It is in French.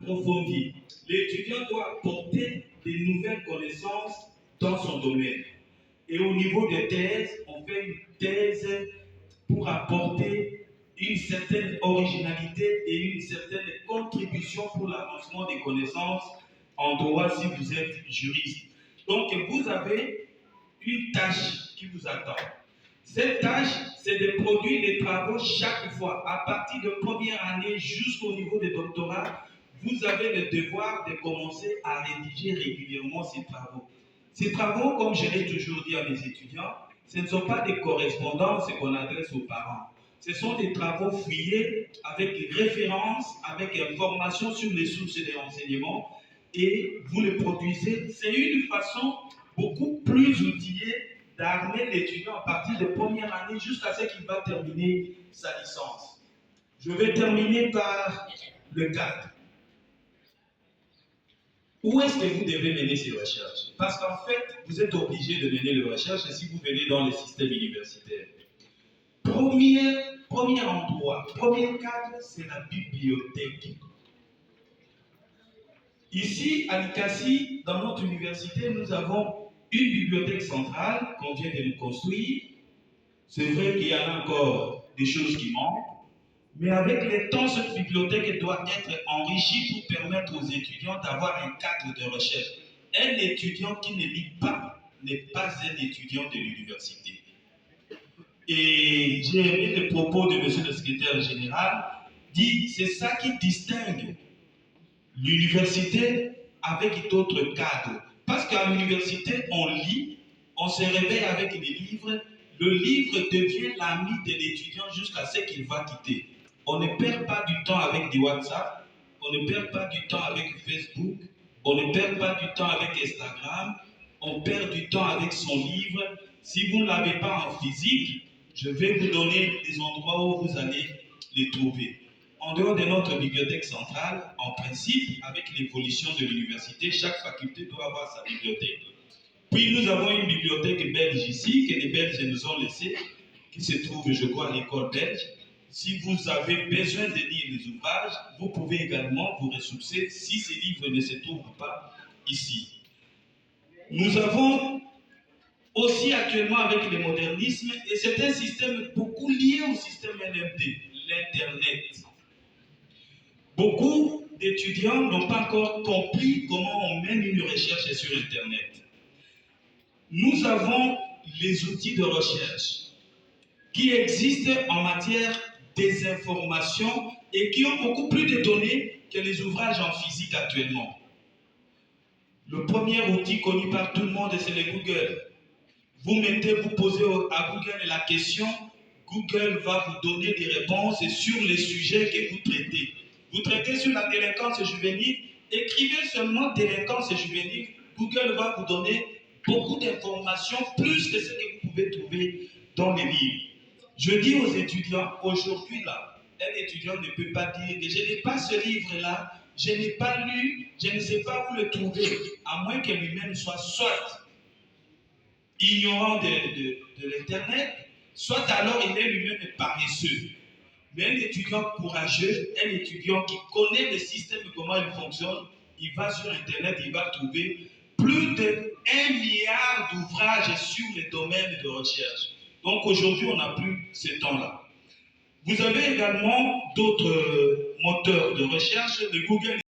approfondie. L'étudiant doit apporter des nouvelles connaissances dans son domaine. Et au niveau des thèses, on fait une thèse pour apporter une certaine originalité et une certaine contribution pour l'avancement des connaissances en droit si vous êtes juriste. Donc, vous avez une tâche qui vous attend. Cette tâche, c'est de produire les travaux chaque fois. À partir de première année jusqu'au niveau des doctorats, vous avez le devoir de commencer à rédiger régulièrement ces travaux. Ces travaux, comme je l'ai toujours dit à mes étudiants, ce ne sont pas des correspondances qu'on adresse aux parents. Ce sont des travaux fouillés avec références, avec informations sur les sources des renseignements, et vous les produisez. C'est une façon beaucoup plus outillée d'armer l'étudiant à partir de première année jusqu'à ce qu'il va terminer sa licence. Je vais terminer par le cadre. Où est-ce que vous devez mener ces recherches? Parce qu'en fait, vous êtes obligé de mener les recherches si vous venez dans le système universitaire. Premier endroit, premier cadre, c'est la bibliothèque. Ici, à l'ICASI, dans notre université, nous avons une bibliothèque centrale qu'on vient de nous construire. C'est vrai qu'il y en a encore des choses qui manquent, mais avec le temps, cette bibliothèque doit être enrichie pour permettre aux étudiants d'avoir un cadre de recherche. Un étudiant qui ne lit pas n'est pas un étudiant de l'université. Et j'ai aimé le propos de monsieur le secrétaire général, dit c'est ça qui distingue l'université avec d'autres cadres. Parce qu'à l'université, on lit, on se réveille avec les livres, le livre devient l'ami de l'étudiant jusqu'à ce qu'il va quitter. On ne perd pas du temps avec des WhatsApp, on ne perd pas du temps avec Facebook, on ne perd pas du temps avec Instagram, on perd du temps avec son livre. Si vous ne l'avez pas en physique, je vais vous donner des endroits où vous allez les trouver. En dehors de notre bibliothèque centrale, en principe, avec l'évolution de l'université, chaque faculté doit avoir sa bibliothèque. Puis nous avons une bibliothèque belge ici, que les Belges nous ont laissée, qui se trouve, je crois, à l'école belge. Si vous avez besoin de lire les ouvrages, vous pouvez également vous ressourcer si ces livres ne se trouvent pas ici. Nous avons aussi actuellement avec le modernisme, et c'est un système beaucoup lié au système LMD, l'Internet. Beaucoup d'étudiants n'ont pas encore compris comment on mène une recherche sur Internet. Nous avons les outils de recherche qui existent en matière des informations et qui ont beaucoup plus de données que les ouvrages en physique actuellement. Le premier outil connu par tout le monde, c'est le Google. Vous posez à Google la question, Google va vous donner des réponses sur les sujets que vous traitez. Vous traitez sur la délinquance juvénile, écrivez seulement délinquance juvénile, Google va vous donner beaucoup d'informations, plus que ce que vous pouvez trouver dans les livres. Je dis aux étudiants, aujourd'hui là, un étudiant ne peut pas dire que je n'ai pas ce livre-là, je n'ai pas lu, je ne sais pas où le trouver, à moins que lui-même soit ignorant de l'Internet, soit alors il est lui-même paresseux. Mais un étudiant courageux, un étudiant qui connaît le système, comment il fonctionne, il va sur Internet, il va trouver plus de 1 milliard d'ouvrages sur les domaines de recherche. Donc aujourd'hui, on n'a plus ce temps-là. Vous avez également d'autres moteurs de recherche, le Google.